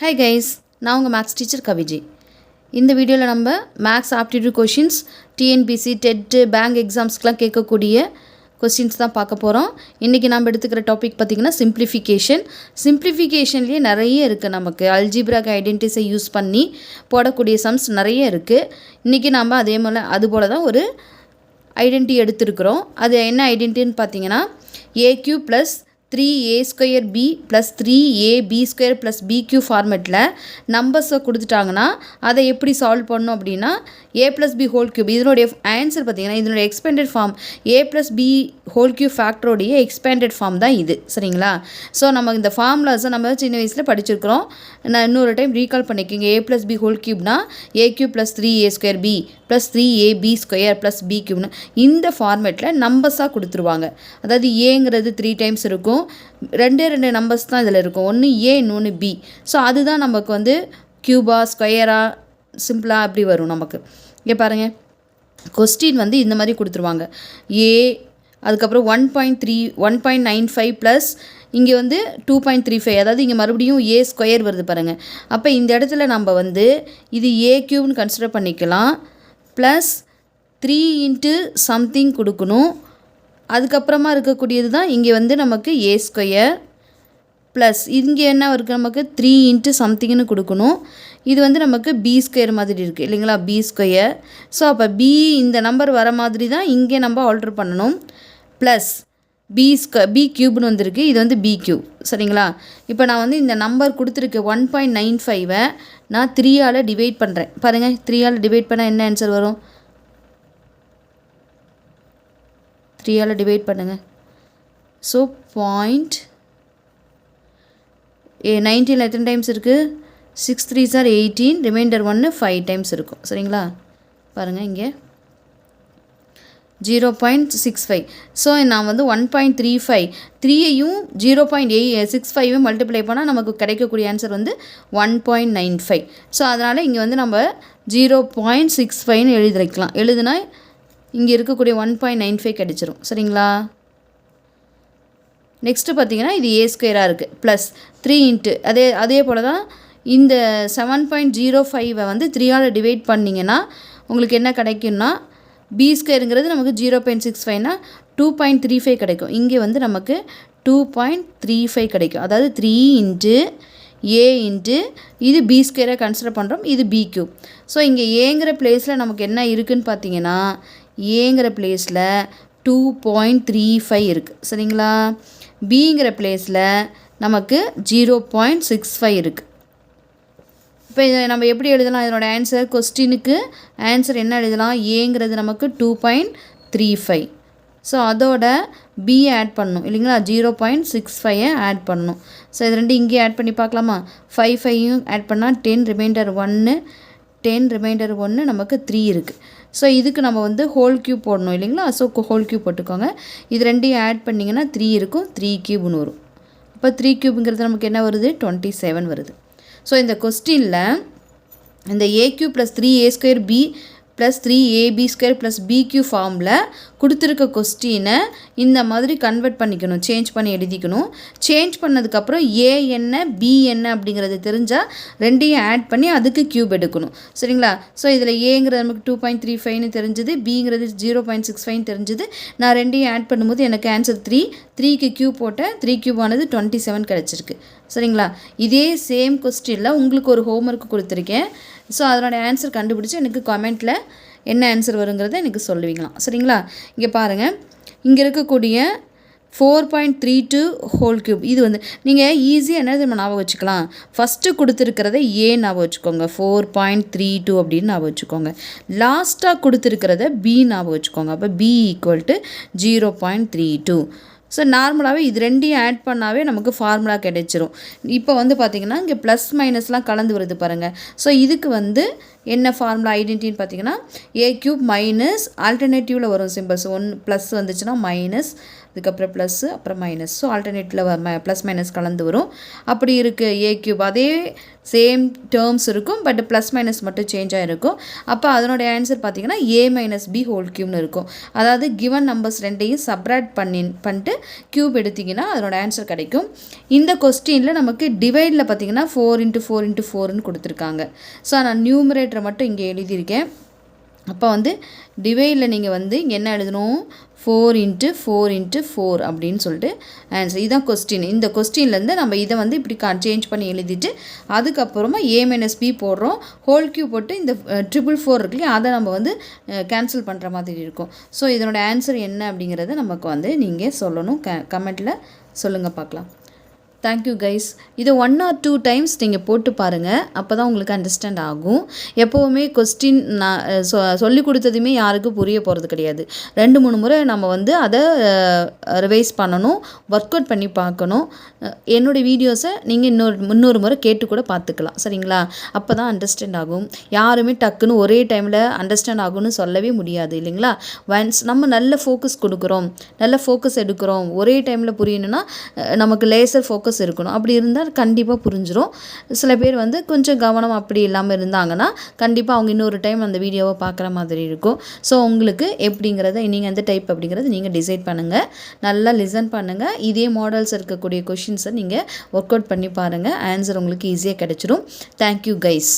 Hi guys, நான் உங்கள் maths teacher கவிஜி. இந்த வீடியோவில் நம்ம maths aptitude questions, TNPSC, TET, bank எக்ஸாம்ஸ்க்கெலாம் கேட்கக்கூடிய கொஸ்டின்ஸ் தான் பார்க்க போகிறோம். இன்றைக்கி நம்ம எடுத்துக்கிற டாபிக் பார்த்திங்கன்னா சிம்பிளிஃபிகேஷன்லேயே நிறைய இருக்குது. நமக்கு அல்ஜிப்ராக் ஐடென்டிஸை யூஸ் பண்ணி போடக்கூடிய சம்ஸ் நிறைய இருக்குது. இன்றைக்கி நம்ம அதுபோல் தான் ஒரு ஐடென்டி எடுத்துருக்குறோம். அது என்ன ஐடென்டின்னு பார்த்தீங்கன்னா AQ plus 3a² b plus 3ab² plus bq ஃபார்மெட்டில் நம்பர்ஸை கொடுத்துட்டாங்கன்னா அதை எப்படி சால்வ் பண்ணணும் அப்படின்னா a+b³ இதனுடைய ஆன்சர் பார்த்திங்கன்னா இதனுடைய எக்ஸ்பேண்டட் ஃபார்ம் a+b³ ஃபேக்டரோடைய எக்ஸ்பேண்டட் ஃபார்ம் தான் இது. சரிங்களா? ஸோ நம்ம இந்த ஃபார்முலாஸை நம்ம சின்ன வயசில் படிச்சிருக்கிறோம். நான் இன்னொரு டைம் ரீகால் பண்ணிக்கோங்க. a+b³ a³ plus 3a² b plus 3ab² plus bq இந்த ஃபார்மேட்டில் நம்பர்ஸாக கொடுத்துருவாங்க. அதாவது ஏங்கிறது 3 டைம்ஸ் இருக்கும். ரெண்டு நம்பர்ஸ் தான் இதில் இருக்கும். ஒன்று ஏ, இன்னொன்று பி. ஸோ அதுதான் நமக்கு வந்து க்யூபா, ஸ்கொயரா, சிம்பிளாக அப்படி வரும் நமக்கு. இங்கே பாருங்கள், கொஸ்டின் வந்து இந்த மாதிரி கொடுத்துருவாங்க. ஏ, அதுக்கப்புறம் 1.95 ப்ளஸ் இங்கே வந்து 2.35, அதாவது இங்கே மறுபடியும் a² வருது பாருங்கள். அப்போ இந்த இடத்துல நம்ம வந்து இது a³ கன்சிடர் பண்ணிக்கலாம். ப்ளஸ் 3 இன்ட்டு சம்திங் கொடுக்கணும். அதுக்கப்புறமா இருக்கக்கூடியது தான் இங்கே வந்து நமக்கு a² ப்ளஸ் இங்கே என்ன இருக்குது, நமக்கு 3 இன்ட்டு சம்திங்னு கொடுக்கணும். இது வந்து நமக்கு b² மாதிரி இருக்குது இல்லைங்களா, b². ஸோ அப்போ b இந்த நம்பர் வர மாதிரி தான் இங்கே நம்ம ஆல்ட்ரு பண்ணணும். ப்ளஸ் b³ வந்திருக்கு, இது வந்து bq. சரிங்களா? இப்போ நான் வந்து இந்த நம்பர் கொடுத்துருக்கு 1.95 நான் 3ஆல் டிவைட் பண்ணுறேன். பாருங்கள், 3ஆல் டிவைட் பண்ணால் என்ன ஆன்சர் வரும்? 3ஆல் டிவைட் பண்ணுங்கள். ஸோ 19 எத்தனை டைம்ஸ் இருக்குது? 6 3s are 18, ரிமைண்டர் 1 5 டைம்ஸ் இருக்கும். சரிங்களா? பாருங்கள் இங்கே 0.65. ஸோ நான் வந்து 1.35 3ஐயும் 0.65 மல்டிப்ளை பண்ணால் நமக்கு கிடைக்கக்கூடிய ஆன்சர் வந்து 1.95. ஸோ அதனால் இங்கே வந்து நம்ம 0.65ன்னு எழுதிக்கலாம். எழுதுனா இங்கே இருக்கக்கூடிய 1.95 கிடைச்சிரும். சரிங்களா? நெக்ஸ்ட்டு பார்த்தீங்கன்னா இது a² இருக்குது. ப்ளஸ் 3 இன்ட்டு அதே போல் தான் இந்த 7.05 வந்து 3ஆல் டிவைட் பண்ணிங்கன்னா உங்களுக்கு என்ன கிடைக்கும்னா b²ங்கிறது நமக்கு 0.65னா 2.35 கிடைக்கும். இங்கே வந்து நமக்கு 2.35 கிடைக்கும். அதாவது 3 இன்ட்டு a இன்ட்டு இது b² கன்சிடர் பண்ணுறோம், இது bq. ஸோ இங்கே ஏங்கிற பிளேஸில் நமக்கு என்ன இருக்குதுன்னு பார்த்தீங்கன்னா ஏங்கிற பிளேஸில் 2.35 இருக்குது. சரிங்களா? பிங்கிற பிளேஸில் நமக்கு 0.65 இருக்குது. இப்போ இதை நம்ம எப்படி எழுதலாம்? இதனோட ஆன்சர், கொஸ்டினுக்கு ஆன்சர் என்ன எழுதலாம்? ஏங்கிறது நமக்கு 2.35. ஸோ அதோட b ஆட் பண்ணணும் இல்லைங்களா, 0.65 ஆட் பண்ணணும். ஸோ இது ரெண்டு இங்கே ஆட் பண்ணி பார்க்கலாமா? 5 ஆட் பண்ணால் 10, ரிமைண்டர் 1 நமக்கு 3 இருக்குது. ஸோ இதுக்கு நம்ம வந்து ஹோல் க்யூப் போடணும் இல்லைங்களா. ஸோ ஹோல் க்யூப் போட்டுக்கோங்க. இது ரெண்டையும் ஆட் பண்ணிங்கன்னா 3 இருக்கும், 3³ வரும். இப்போ 3³ நமக்கு என்ன வருது? 27 வருது. ஸோ இந்த கொஸ்டினில் இந்த a³ plus 3a² b plus 3ab² plus bq ஃபார்மில் கொடுத்துருக்க கொஸ்டினை இந்த மாதிரி கன்வெர்ட் பண்ணிக்கணும், சேஞ்ச் பண்ணி எழுதிக்கணும். சேஞ்ச் பண்ணதுக்கப்புறம் a என்ன b என்ன அப்படிங்கிறது தெரிஞ்சால் ரெண்டையும் ஆட் பண்ணி அதுக்கு க்யூப் எடுக்கணும். சரிங்களா? ஸோ இதில் ஏங்கிறது நமக்கு 2.35ன்னு தெரிஞ்சுது, பிங்கிறது 0.65ன்னு தெரிஞ்சுது. நான் ரெண்டையும் ஆட் பண்ணும்போது எனக்கு ஆன்சர் 3க்கு க்யூப் போட்டேன், 3³ ஆனது 27 கிடச்சிருக்கு. சரிங்களா? இதே சேம் கொஸ்டினில் உங்களுக்கு ஒரு ஹோம்ஒர்க் கொடுத்துருக்கேன். ஸோ அதனோட ஆன்சர் கண்டுபிடிச்சி எனக்கு கமெண்ட்டில் என்ன ஆன்சர் வருங்கிறத எனக்கு சொல்லுவீங்களாம். சரிங்களா? இங்கே பாருங்கள், இங்கே இருக்கக்கூடிய 4.32 ஹோல் க்யூப் இது வந்து நீங்கள் ஈஸியாக என்ன ஞாபகம் வச்சுக்கலாம். ஃபஸ்ட்டு கொடுத்துருக்கிறத ஏ ஞாபகம் வச்சுக்கோங்க, 4.32 அப்படின்னு ஞாபகம் வச்சுக்கோங்க. லாஸ்ட்டாக கொடுத்துருக்கிறத பி ஞாபகம் வச்சுக்கோங்க. அப்போ b = 0.32. ஸோ நார்மலாகவே இது ரெண்டையும் ஆட் பண்ணாவே நமக்கு ஃபார்முலா கிடைச்சிரும். இப்போ வந்து பார்த்திங்கன்னா இங்கே ப்ளஸ் மைனஸ்லாம் கலந்து வருது பாருங்கள். ஸோ இதுக்கு வந்து என்ன ஃபார்முலா ஐடென்டின்னு பார்த்தீங்கன்னா a³ மைனஸ் ஆல்டர்னேட்டிவில் வரும் சிம்பிள்ஸ். 1 ப்ளஸ் வந்துச்சுன்னா மைனஸ், இதுக்கப்புறம் ப்ளஸ்ஸு அப்புறம் மைனஸ். ஸோ ஆல்டர்னேட்டில் ப்ளஸ் மைனஸ் கலந்து வரும். அப்படி இருக்குது ஏ கியூப் அதே சேம் டேர்ம்ஸ் இருக்கும், பட் ப்ளஸ் மைனஸ் மட்டும் சேஞ்ச் ஆகிருக்கும். அப்போ அதனுடைய ஆன்சர் பார்த்தீங்கன்னா ஏ மைனஸ் பி ஹோல் கியூப்னு இருக்கும். அதாவது கிவன் நம்பர்ஸ் ரெண்டையும் சப்ராக்ட் பண்ணிட்டு கியூப் எடுத்திங்கன்னா அதனோட ஆன்சர் கிடைக்கும். இந்த கொஸ்டினில் நமக்கு டிவைடில் பார்த்தீங்கன்னா 4 × 4 × 4ன்னு கொடுத்துருக்காங்க. ஸோ நான் நியூமரேட்டரை மட்டும் இங்கே எழுதியிருக்கேன். அப்போ டிவைடில் நீங்கள் இங்கே என்ன எழுதணும், 4 × 4 × 4 அப்படின்னு சொல்லிட்டு ஆன்சர். இதுதான் கொஸ்டின். இந்த கொஸ்டின்லேருந்து நம்ம இதை இப்படி சேஞ்ச் பண்ணி எழுதிட்டு அதுக்கப்புறமா ஏ மைனஸ் பி போடுறோம், ஹோல் கியூ போட்டு இந்த 444 இருக்குல்லையா அதை நம்ம கேன்சல் பண்ணுற மாதிரி இருக்கும். ஸோ இதனோட ஆன்சர் என்ன அப்படிங்கிறத நமக்கு நீங்கள் சொல்லணும். கமெண்ட்டில் சொல்லுங்கள் பார்க்கலாம். Thank you guys. இதை 1 or 2 டைம்ஸ் நீங்கள் போட்டு பாருங்கள், அப்போ தான் உங்களுக்கு அண்டர்ஸ்டாண்ட் ஆகும். எப்போவுமே கொஸ்டின் நான் சொல்லி கொடுத்ததுமே யாருக்கும் புரிய போகிறது கிடையாது. 2-3 முறை நம்ம அதை ரிவைஸ் பண்ணணும், ஒர்க் அவுட் பண்ணி பார்க்கணும். என்னோடய வீடியோஸை நீங்கள் இன்னொரு முறை கேட்டு கூட பார்த்துக்கலாம், சரிங்களா? அப்போ தான் அண்டர்ஸ்டாண்ட் ஆகும். யாருமே டக்குன்னு ஒரே டைமில் அண்டர்ஸ்டாண்ட் ஆகும்னு சொல்லவே முடியாது இல்லைங்களா? ஒன்ஸ் நம்ம நல்ல ஃபோக்கஸ் கொடுக்குறோம், நல்ல ஃபோக்கஸ் எடுக்கிறோம், ஒரே டைமில் புரியணும்னா நமக்கு லேசர் ஃபோக்கஸ் இருக்கணும். அப்படி இருந்தால் கண்டிப்பாக புரிஞ்சிடும். சில பேர் கொஞ்சம் கவனம் அப்படி இல்லாமல் இருந்தாங்கன்னா கண்டிப்பாக அவங்க இன்னொரு டைம் அந்த வீடியோவை பார்க்குற மாதிரி இருக்கும். ஸோ உங்களுக்கு எப்படிங்கிறத நீங்கள் எந்த டைப் அப்படிங்கிறத நீங்கள் டிசைட் பண்ணுங்கள். நல்லா லிசன் பண்ணுங்கள். இதே மாடல்ஸ் இருக்கக்கூடிய கொஷின்ஸை நீங்கள் ஒர்க் அவுட் பண்ணி பாருங்கள். ஆன்சர் உங்களுக்கு ஈஸியாக கிடைச்சிடும். Thank you guys.